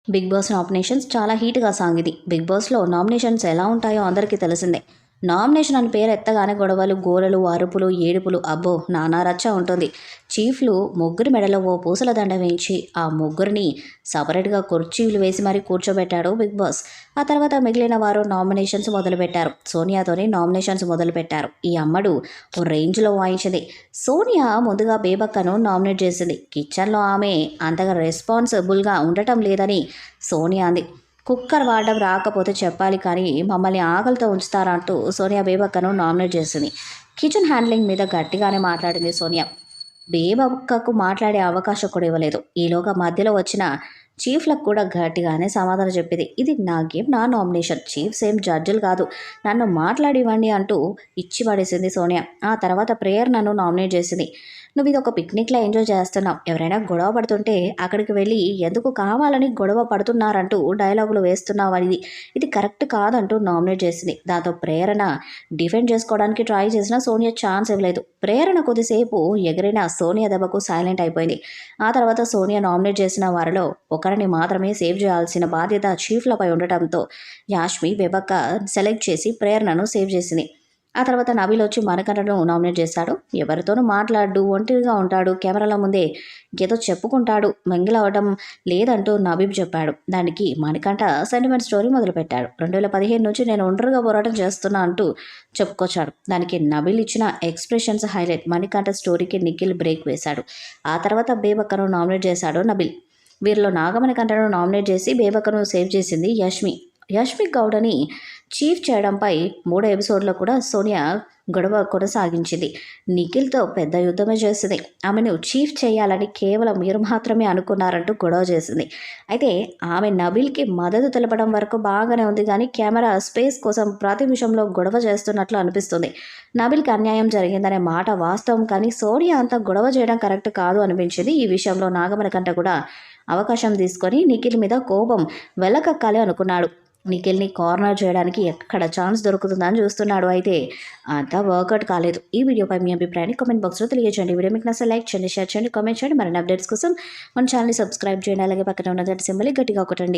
Big boss nominations చాలా హీట్గా సాగింది. Big బాస్లో నామినేషన్స్ ఎలా ఉంటాయో అందరికీ తెలిసిందే. నామినేషన్ అని పేరు ఎత్తగానే గొడవలు, గోలలు, అరుపులు, ఏడుపులు, అబ్బో నానా రచ్చ ఉంటుంది. చీఫ్లు ముగ్గురి మెడలో ఓ పూసల దండ వేయించి ఆ ముగ్గురిని సపరేట్గా కుర్చీలు వేసి మరీ కూర్చోబెట్టాడు బిగ్ బాస్. ఆ తర్వాత మిగిలిన వారు నామినేషన్స్ మొదలుపెట్టారు. సోనియాతోనే నామినేషన్స్ మొదలుపెట్టారు. ఈ అమ్మడు ఓ రేంజ్లో వాయించింది. సోనియా ముందుగా బేబక్కను నామినేట్ చేసింది. కిచెన్లో ఆమె అంతగా రెస్పాన్సిబుల్గా ఉండటం లేదని సోనియా అంది. కుక్కర్ వాడడం రాకపోతే చెప్పాలి కానీ మమ్మల్ని ఆకలితో ఉంచుతారా అంటూ సోనియా బేబక్కను నామినేట్ చేసింది. కిచెన్ హ్యాండ్లింగ్ మీద గట్టిగానే మాట్లాడింది సోనియా. బేబక్కకు మాట్లాడే అవకాశం కూడా ఇవ్వలేదు. ఈలోగా మధ్యలో వచ్చిన చీఫ్లకు కూడా గట్టిగానే సమాధానం చెప్పింది. ఇది నా గేమ్, నా నామినేషన్. చీఫ్స్ ఏం జడ్జిలు కాదు, నన్ను మాట్లాడివ్వండి అంటూ ఇచ్చి పడేసింది సోనియా. ఆ తర్వాత ప్రేయర్ నన్ను నామినేట్ చేసింది. నువ్వు ఇది ఒక పిక్నిక్లా ఎంజాయ్ చేస్తున్నావు, ఎవరైనా గొడవ పడుతుంటే అక్కడికి వెళ్ళి ఎందుకు కావాలని గొడవ పడుతున్నారంటూ డైలాగులు వేస్తున్నావు అనేది ఇది కరెక్ట్ కాదంటూ నామినేట్ చేసింది. దాంతో ప్రేరణ డిఫెండ్ చేసుకోవడానికి ట్రై చేసిన సోనియా ఛాన్స్ ఇవ్వలేదు. ప్రేరణ కొద్దిసేపు ఎగిరిన సోనియా దెబ్బకు సైలెంట్ అయిపోయింది. ఆ తర్వాత సోనియా నామినేట్ చేసిన వారిలో ఒకరిని మాత్రమే సేవ్ చేయాల్సిన బాధ్యత చీఫ్లపై ఉండటంతో యాష్మి బెబక్క సెలెక్ట్ చేసి ప్రేరణను సేవ్ చేసింది. ఆ తర్వాత నబీల్ వచ్చి మణికంఠను నామినేట్ చేశాడు. ఎవరితోనూ మాట్లాడు, ఒంటరిగా ఉంటాడు, కెమెరాల ముందే ఏదో చెప్పుకుంటాడు, మింగిల్ అవ్వడం లేదంటూ నబీబ్ చెప్పాడు. దానికి మణికంఠ సెంటిమెంట్ స్టోరీ మొదలుపెట్టాడు. 2015 నుంచి నేను ఒంటరిగా పోరాటం చేస్తున్నా అంటూ చెప్పుకొచ్చాడు. దానికి నబీల్ ఇచ్చిన ఎక్స్ప్రెషన్స్ హైలైట్. మణికంఠ స్టోరీకి నిఖిల్ బ్రేక్ వేశాడు. ఆ తర్వాత బేబక్కను నామినేట్ చేశాడు నబీల్. వీరిలో నాగమణి కంఠను నామినేట్ చేసి బేబక్కను సేవ్ చేసింది యష్మి. యష్మి గౌడని చీఫ్ చేయడంపై 3వ ఎపిసోడ్లో కూడా సోనియా గొడవ కొనసాగించింది. నిఖిల్తో పెద్ద యుద్ధమే చేసింది. ఆమెను చీఫ్ చేయాలని కేవలం మీరు మాత్రమే అనుకున్నారంటూ గొడవ చేసింది. అయితే ఆమె నబీల్కి మద్దతు తెలపడం వరకు బాగానే ఉంది కానీ కెమెరా స్పేస్ కోసం ప్రతి విషయంలో గొడవ చేస్తున్నట్లు అనిపిస్తుంది. నబీల్కి అన్యాయం జరిగిందనే మాట వాస్తవం కానీ సోనియా అంతా గొడవ చేయడం కరెక్ట్ కాదు అనిపించింది. ఈ విషయంలో నాగమణి కంట కూడా అవకాశం తీసుకొని నిఖిల్ మీద కోపం వెలకక్కాలి అనుకున్నాడు. నిఖిల్ని కార్నర్ చేయడానికి ఎక్కడ ఛాన్స్ దొరుకుతుందని చూస్తున్నాడు. అయితే అంతా వర్కౌట్ కాలేదు. ఈ వీడియోపై మీ అభిప్రాయాన్ని కామెంట్ బాక్స్లో తెలియజేయండి. వీడియో మీకు నచ్చితే లైక్ చేయండి, షేర్ చేయండి, కామెంట్ చేయండి. మరిన్ని అప్డేట్స్ కోసం మన ఛానల్ని సబ్స్క్రైబ్ చేయండి. అలాగే పక్కన ఉన్న గంట సింబల్ని గట్టిగా కొట్టండి.